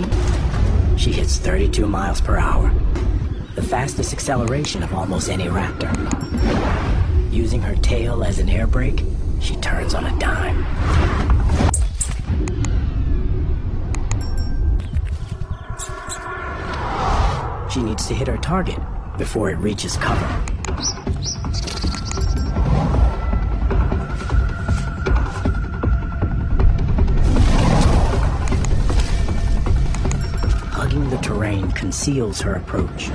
speed, she hits 32 miles per hour, the fastest acceleration of almost any raptor. Using her tail as an air brake, she turns on a dime. She needs to hit her target before it reaches cover. Hugging the terrain conceals her approach.